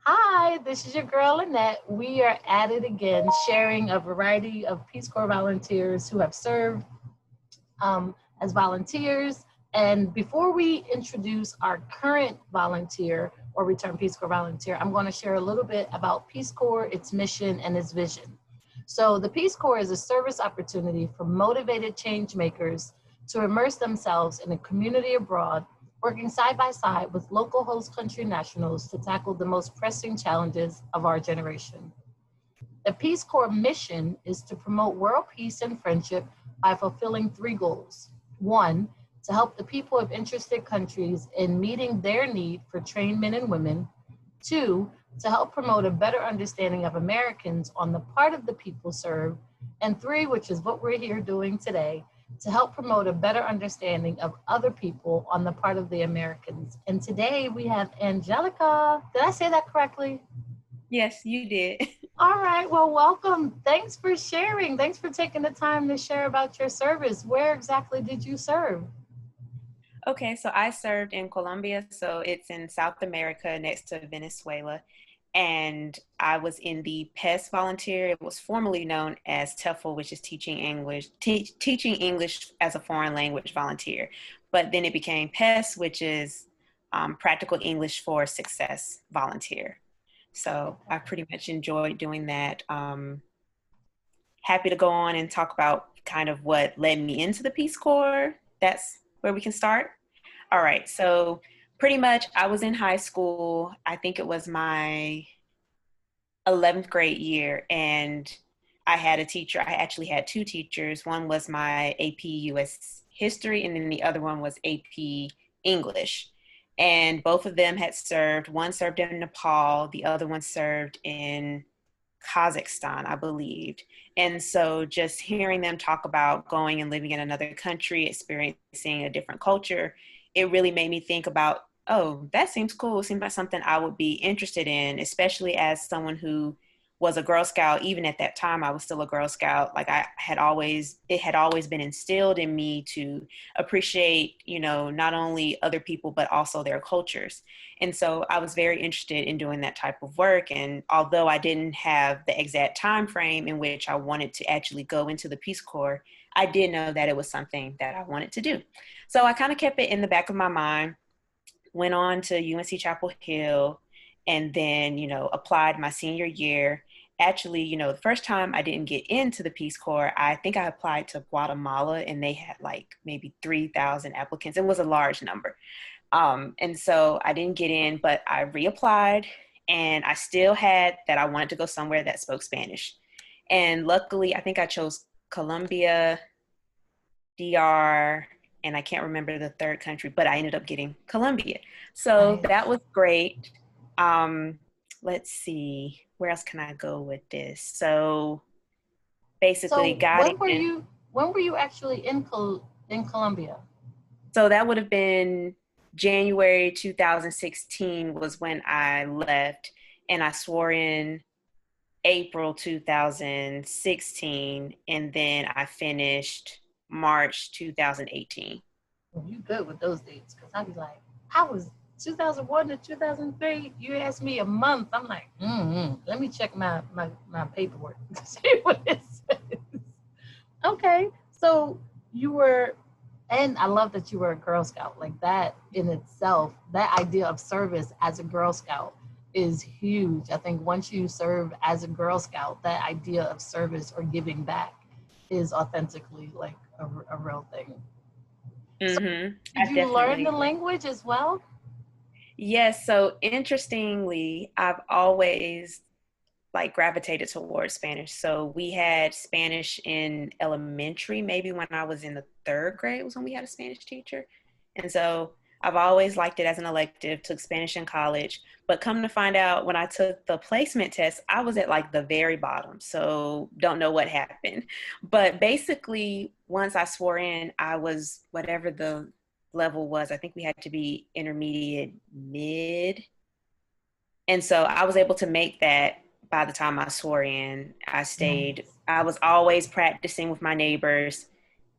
Hi, this is your girl Annette. We are at it again, sharing a variety of Peace Corps volunteers who have served as volunteers. And before we introduce our current volunteer or return Peace Corps volunteer, I'm going to share a little bit about Peace Corps, its mission, and its vision. So the Peace Corps is a service opportunity for motivated change makers to immerse themselves in a community abroad, working side by side with local host country nationals to tackle the most pressing challenges of our generation. The Peace Corps mission is to promote world peace and friendship by fulfilling three goals. One, to help the people of interested countries in meeting their need for trained men and women. Two, to help promote a better understanding of Americans on the part of the people served. And three, which is what we're here doing today, to help promote a better understanding of other people on the part of the Americans. And today we have Angelica. Did I say that correctly? Yes, you did. All right, well, welcome. Thanks for sharing. Thanks for taking the time to share about your service. Where exactly did you serve? Okay, so I served in Colombia, so it's in South America next to Venezuela. And I was in the PES volunteer. It was formerly known as TEFL, which is teaching English as a foreign language volunteer. But then it became PES, which is Practical English for Success volunteer. So I pretty much enjoyed doing that. Happy to go on and talk about kind of what led me into the Peace Corps. That's where we can start. All right, so pretty much I was in high school. I think it was my 11th grade year, and I had a teacher. I actually had two teachers. One was my AP US History, and then the other one was AP English. And both of them had served. One served in Nepal, the other one served in Kazakhstan, I believed. And so just hearing them talk about going and living in another country, experiencing a different culture, it really made me think about, oh, that seems cool. It seems like something I would be interested in, especially as someone who was a Girl Scout. Even at that time, I was still a Girl Scout. Like it had always been instilled in me to appreciate, not only other people, but also their cultures. And so I was very interested in doing that type of work. And although I didn't have the exact time frame in which I wanted to actually go into the Peace Corps, I did know that it was something that I wanted to do. So I kind of kept it in the back of my mind, went on to UNC Chapel Hill, and then, applied my senior year. Actually, the first time I didn't get into the Peace Corps, I think I applied to Guatemala, and they had like maybe 3,000 applicants. It was a large number. And so I didn't get in, but I reapplied, and I still had that I wanted to go somewhere that spoke Spanish. And luckily, I think I chose Colombia, DR, and I can't remember the third country, but I ended up getting Colombia. So Nice. that was great. Let's see, where else can I go with this? So basically So got in. when were you actually in Colombia? So that would have been January 2016 was when I left, and I swore in April 2016, and then I finished March 2018. Well, you good with those dates? Because I'd be like, I was 2001 to 2003. You asked me a month. I'm like, let me check my paperwork to see what it says. Okay, so you were, and I love that you were a Girl Scout. Like that in itself, that idea of service as a Girl Scout is huge. I think once you serve as a Girl Scout, that idea of service or giving back is authentically like a real thing. So did I you learn definitely the agree. language as well? Yes, so interestingly, I've always like gravitated towards Spanish. So we had Spanish in elementary, maybe when I was in the third grade was when we had a Spanish teacher. And so I've always liked it as an elective, took Spanish in college, but come to find out when I took the placement test, I was at like the very bottom. So don't know what happened. But basically, once I swore in, I was whatever the level was. I think we had to be intermediate mid. And so I was able to make that by the time I swore in. Nice. I was always practicing with my neighbors,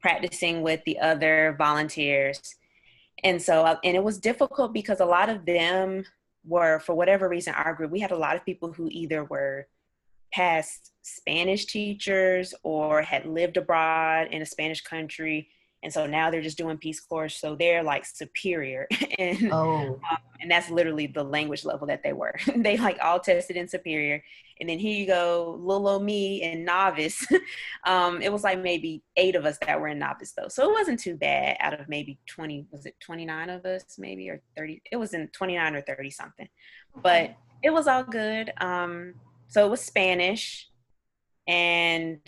practicing with the other volunteers. And so, and it was difficult because a lot of them were, for whatever reason, our group, we had a lot of people who either were past Spanish teachers or had lived abroad in a Spanish country. And so now they're just doing Peace Corps. So they're like superior. and Oh, and that's literally the language level that they were. They like all tested in superior. And then here you go, little old me and novice. It was like maybe 8 of us that were in novice though. So it wasn't too bad out of maybe 20, was it 29 of us maybe, or 30? It was in 29 or 30 something. But it was all good. So it was Spanish. And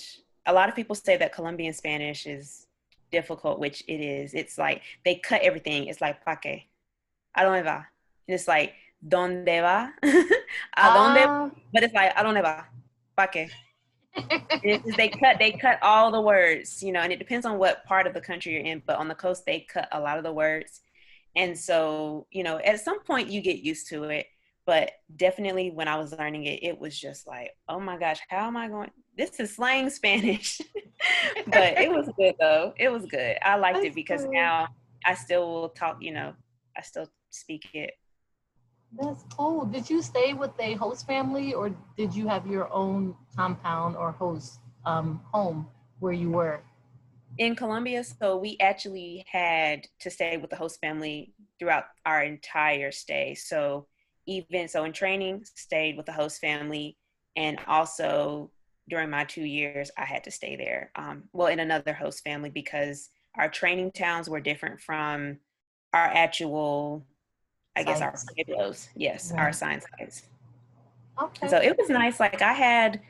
a lot of people say that Colombian Spanish is difficult, which it is. It's like they cut everything. It's like, ¿pa qué? ¿A dónde va? And it's like, ¿dónde va? ¿A dónde va? But it's like, ¿a dónde va? ¿Pa qué? They cut all the words, you know, and it depends on what part of the country you're in, but on the coast, they cut a lot of the words. And so, you know, at some point you get used to it, but definitely when I was learning it, it was just like, oh my gosh, how am I going? This is slang Spanish. But it was good though. It was good. I liked it because now I still will talk, you know, I still speak it. That's cool. Did you stay with a host family or did you have your own compound or host home where you were? In Colombia, so we actually had to stay with the host family throughout our entire stay. So even so in training, stayed with the host family, and also during my 2 years, I had to stay there. Well, in another host family because our training towns were different from our actual, I guess, our pueblos. Yes, right. Our assigned sites. Okay. And so it was nice. Like I had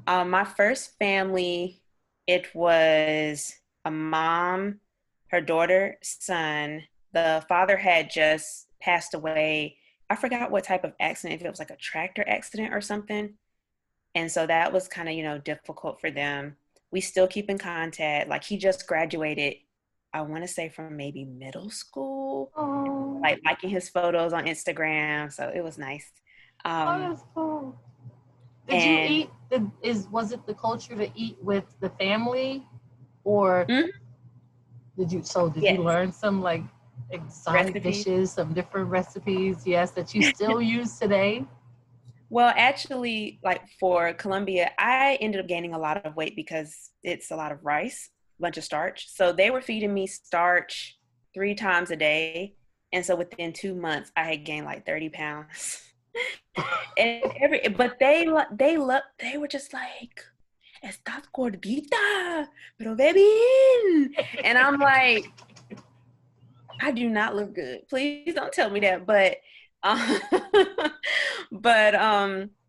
my first family, it was a mom, her daughter, son. The father had just passed away. I forgot what type of accident, if it was like a tractor accident or something. And so that was kind of, you know, difficult for them. We still keep in contact. Like he just graduated, I want to say from maybe middle school, like liking his photos on Instagram. So it was nice. That's cool. Did you eat, was it the culture to eat with the family or did you learn some like exotic dishes, some different recipes, yes, that you still use today? Well, actually, like for Colombia, I ended up gaining a lot of weight because it's a lot of rice, a bunch of starch. So they were feeding me starch 3 times a day. And so within 2 months, I had gained like 30 pounds. But they were just like, estás gordita, pero ve bien. And I'm like, I do not look good. Please don't tell me that. But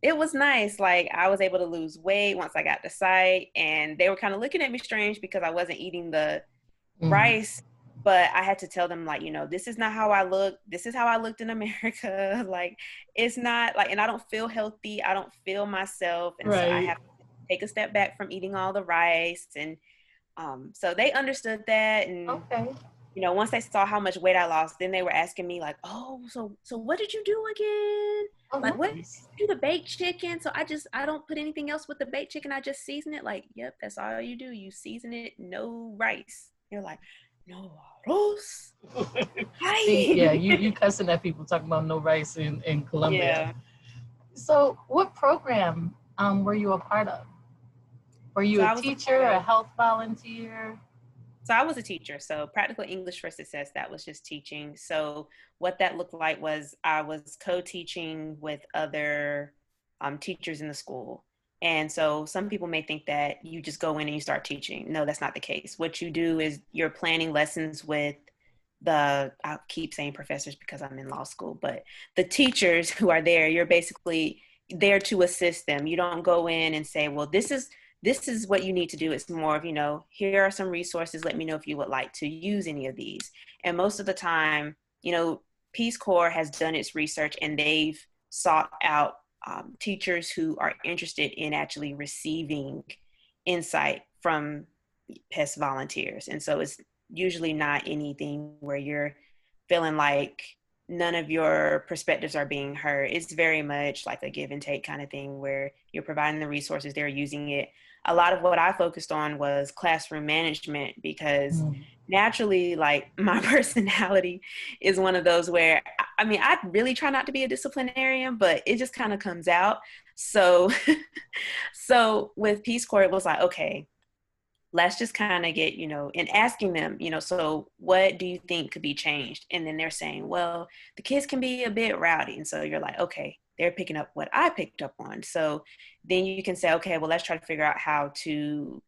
it was nice. Like I was able to lose weight once I got to site, and they were kind of looking at me strange because I wasn't eating the rice. But I had to tell them, like, you know, this is not how I look. This is how I looked in America. Like, it's not like, and I don't feel healthy. I don't feel myself. And so I have to take a step back from eating all the rice. And so they understood that. And, you know, once they saw how much weight I lost, then they were asking me like, oh, so what did you do again? Like, what did you do? The baked chicken? So I don't put anything else with the baked chicken. I just season it. Like, yep, that's all you do. You season it, no rice. You're like, no arroz. See, yeah, you cussing at people talking about no rice in Colombia. Yeah. So what program were you a part of? Were you a teacher, a health volunteer? So I was a teacher. So Practical English for Success, that was just teaching. So what that looked like was I was co-teaching with other teachers in the school. And so some people may think that you just go in and you start teaching. No, that's not the case. What you do is you're planning lessons with I keep saying professors because I'm in law school, but the teachers who are there, you're basically there to assist them. You don't go in and say, well, this is what you need to do. It's more of, you know, here are some resources. Let me know if you would like to use any of these. And most of the time, you know, Peace Corps has done its research and they've sought out teachers who are interested in actually receiving insight from PES volunteers. And so it's usually not anything where you're feeling like none of your perspectives are being heard. It's very much like a give and take kind of thing where you're providing the resources, they're using it. A lot of what I focused on was classroom management because naturally, like my personality is one of those where I mean, I really try not to be a disciplinarian, but it just kind of comes out. So, so with Peace Corps, it was like, okay, let's just kind of get, and asking them, so what do you think could be changed? And then they're saying, well, the kids can be a bit rowdy. And so you're like, okay, they're picking up what I picked up on. So then you can say, okay, well, let's try to figure out how to,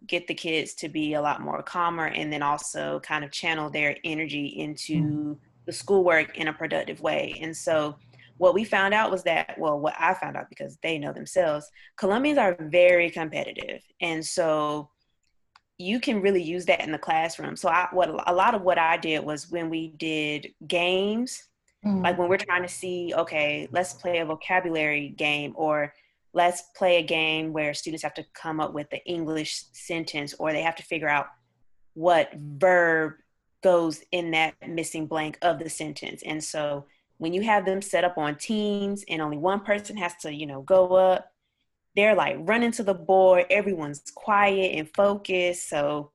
get the kids to be a lot more calmer, and then also kind of channel their energy into the schoolwork in a productive way. And so what we found out was that, well, what I found out, because they know themselves, Colombians are very competitive. And so you can really use that in the classroom. So a lot of what I did was, when we did games, like when we're trying to see, okay, let's play a vocabulary game, or let's play a game where students have to come up with the English sentence, or they have to figure out what verb goes in that missing blank of the sentence. And so when you have them set up on teams and only one person has to, go up, they're like running to the board, everyone's quiet and focused. So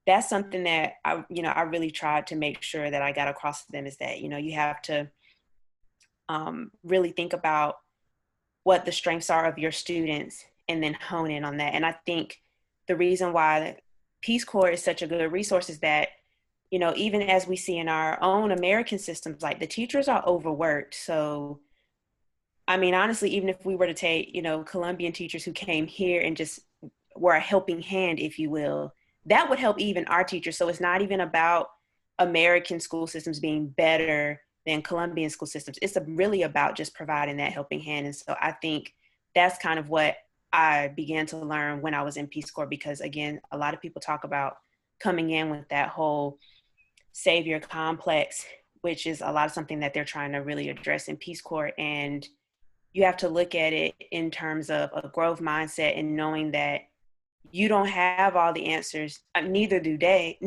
that's something that I really tried to make sure that I got across to them, is that, you have to really think about what the strengths are of your students and then hone in on that. And I think the reason why Peace Corps is such a good resource is that, even as we see in our own American systems, like the teachers are overworked. So, I mean, honestly, even if we were to take, Colombian teachers who came here and just were a helping hand, if you will, that would help even our teachers. So it's not even about American school systems being better than Colombian school systems. It's really about just providing that helping hand. And so I think that's kind of what I began to learn when I was in Peace Corps, because again, a lot of people talk about coming in with that whole savior complex, which is a lot of something that they're trying to really address in Peace Corps. And you have to look at it in terms of a growth mindset, and knowing that you don't have all the answers. Neither do they,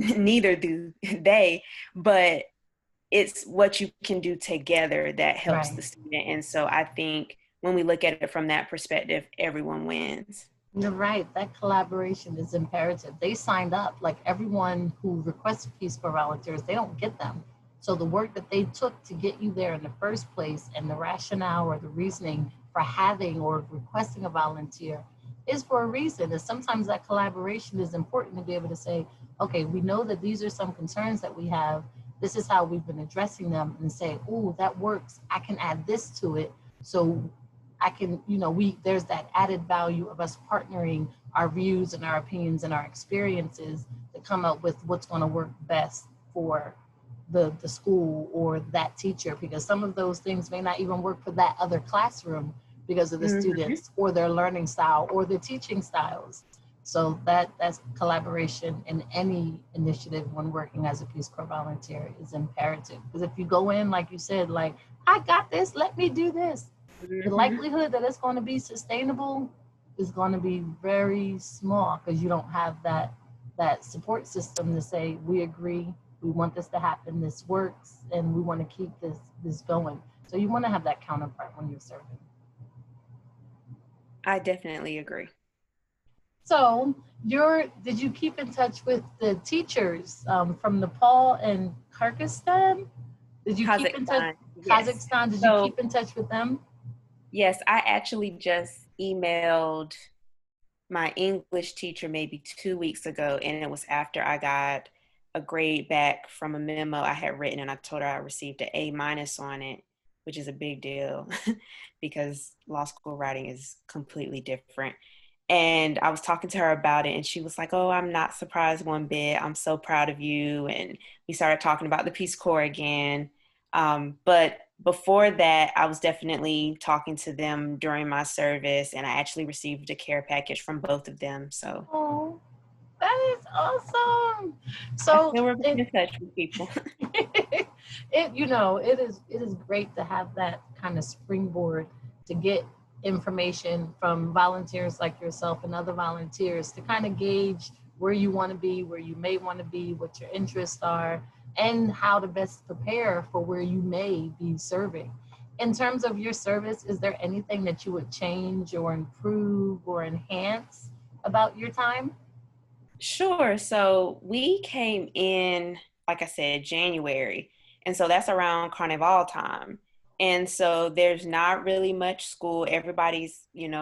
but it's what you can do together that helps the student. And so I think when we look at it from that perspective, everyone wins. You're right. That collaboration is imperative. They signed up, like everyone who requests Peace Corps volunteers, they don't get them. So the work that they took to get you there in the first place, and the rationale or the reasoning for having or requesting a volunteer, is for a reason. And sometimes that collaboration is important to be able to say, okay, we know that these are some concerns that we have. This is how we've been addressing them, and say, oh, that works. I can add this to it. So I can, there's that added value of us partnering our views and our opinions and our experiences to come up with what's going to work best for the school or that teacher, because some of those things may not even work for that other classroom because of the students or their learning style or their teaching styles. So that's collaboration in any initiative when working as a Peace Corps volunteer is imperative. Because if you go in, like you said, like, I got this, let me do this, the likelihood that it's going to be sustainable is going to be very small, because you don't have that support system to say, we agree, we want this to happen, this works, and we want to keep this going. So you want to have that counterpart when you're serving. I definitely agree. So did you keep in touch with the teachers from Nepal and Kyrgyzstan? Did you keep in touch? Yes. Kazakhstan, did you keep in touch with them? Yes, I actually just emailed my English teacher maybe 2 weeks ago, and it was after I got a grade back from a memo I had written, and I told her I received an A- on it, which is a big deal because law school writing is completely different. And I was talking to her about it, and she was like, oh, I'm not surprised one bit. I'm so proud of you. And we started talking about the Peace Corps again. But before that, I was definitely talking to them during my service, and I actually received a care package from both of them. So, oh, that is awesome. So we're in touch with people. it is great to have that kind of springboard to get information from volunteers like yourself and other volunteers to kind of gauge where you want to be, where you may want to be, what your interests are, and how to best prepare for where you may be serving. In terms of your service, is there anything that you would change or improve or enhance about your time? Sure. So we came in, like I said, January. And so that's around Carnival time. And so there's not really much school. Everybody's,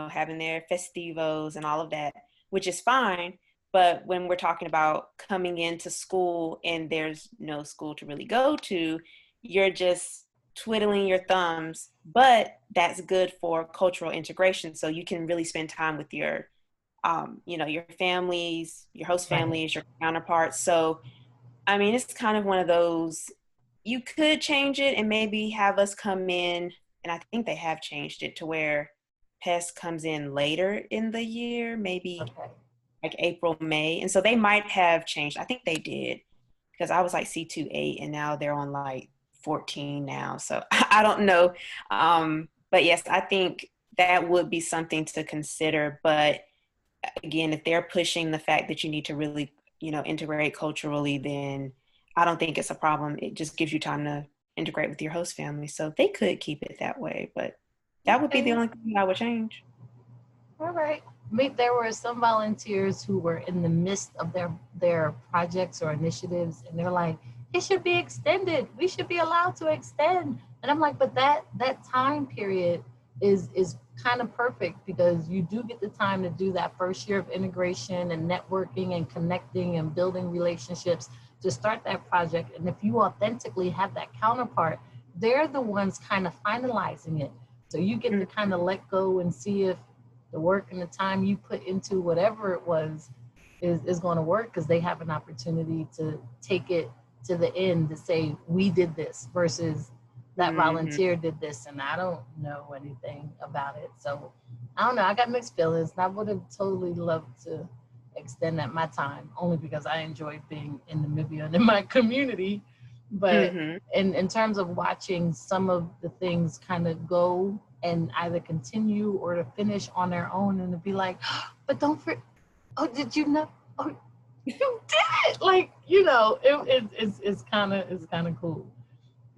having their festivos and all of that, which is fine. But when we're talking about coming into school and there's no school to really go to, you're just twiddling your thumbs. But that's good for cultural integration. So you can really spend time with your families, your host Right. families, your counterparts. So, I mean, it's kind of one of those, you could change it and maybe have us come in, and I think they have changed it to where PES comes in later in the year, maybe Okay. like April, May. And so they might have changed. I think they did because I was like C28 and now they're on like 14 now. So I don't know. But yes, I think that would be something to consider. But again, if they're pushing the fact that you need to really, integrate culturally, then I don't think it's a problem. It just gives you time to integrate with your host family. So they could keep it that way, but that would be the Okay. only thing I would change. All right. There were some volunteers who were in the midst of their projects or initiatives, and they're like, "It should be extended. We should be allowed to extend." And I'm like, "But that time period is kind of perfect because you do get the time to do that first year of integration and networking and connecting and building relationships to start that project. And if you authentically have that counterpart, they're the ones kind of finalizing it. So you get to kind of let go and see if the work and the time you put into whatever it was is going to work because they have an opportunity to take it to the end to say we did this versus that Mm-hmm. volunteer did this and I don't know anything about it. So I don't know, I got mixed feelings and I would have totally loved to extend that my time only because I enjoyed being in Namibia and in my community. But Mm-hmm. in terms of watching some of the things kind of go and either continue or to finish on their own and to be like, but don't forget, oh, did you know? Oh, you did it! Like, it's kind of cool.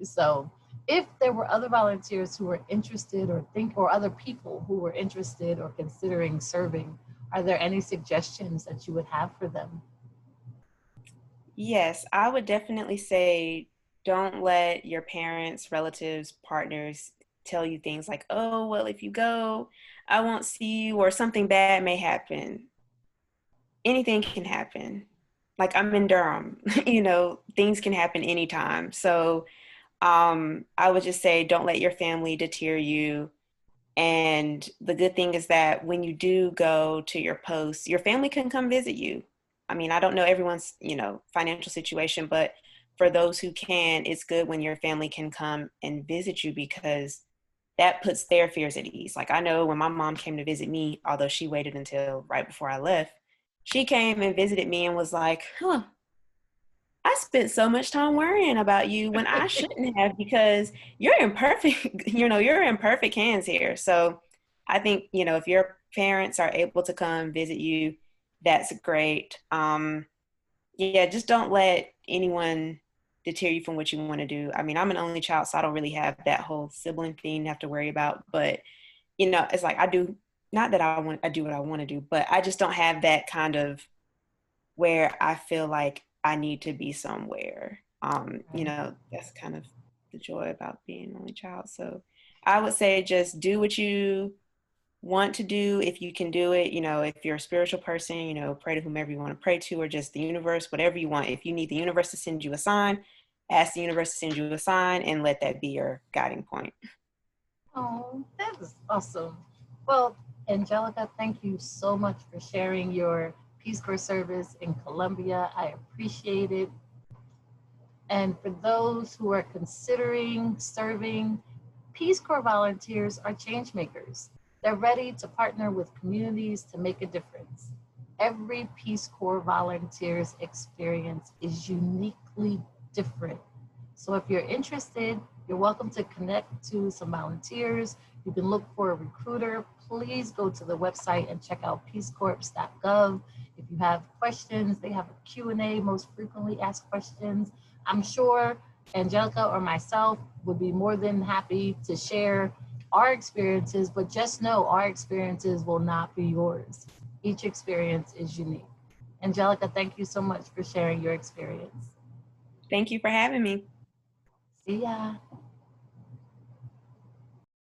So, if there were other volunteers who were interested or other people who were interested or considering serving, are there any suggestions that you would have for them? Yes, I would definitely say don't let your parents, relatives, partners tell you things like, oh, well, if you go, I won't see you, or something bad may happen. Anything can happen. Like I'm in Durham, things can happen anytime. So I would just say don't let your family deter you. And the good thing is that when you do go to your post, your family can come visit you. I mean, I don't know everyone's, financial situation, but for those who can, it's good when your family can come and visit you because that puts their fears at ease. Like I know when my mom came to visit me, although she waited until right before I left, she came and visited me and was like, huh, I spent so much time worrying about you when I shouldn't have because you're in perfect, you're in perfect hands here. So I think, if your parents are able to come visit you, that's great. Yeah, just don't let anyone deter you from what you want to do. I mean, I'm an only child, so I don't really have that whole sibling thing to have to worry about. But, it's like I do, not that I do what I want to do, but I just don't have that kind of where I feel like I need to be somewhere. That's kind of the joy about being an only child. So I would say just do what you want to do if you can do it. If you're a spiritual person, pray to whomever you want to pray to or just the universe, whatever you want. If you need the universe to send you a sign, ask the universe to send you a sign and let that be your guiding point. Oh, that is awesome. Well, Angelica, thank you so much for sharing your Peace Corps service in Colombia. I appreciate it. And for those who are considering serving, Peace Corps volunteers are change makers. They're ready to partner with communities to make a difference. Every Peace Corps volunteer's experience is uniquely different. So if you're interested, you're welcome to connect to some volunteers. You can look for a recruiter. Please go to the website and check out peacecorps.gov. If you have questions, they have a Q&A, most frequently asked questions. I'm sure Angelica or myself would be more than happy to share our experiences, but just know our experiences will not be yours. Each experience is unique. Angelica, thank you so much for sharing your experience. Thank you for having me. See ya.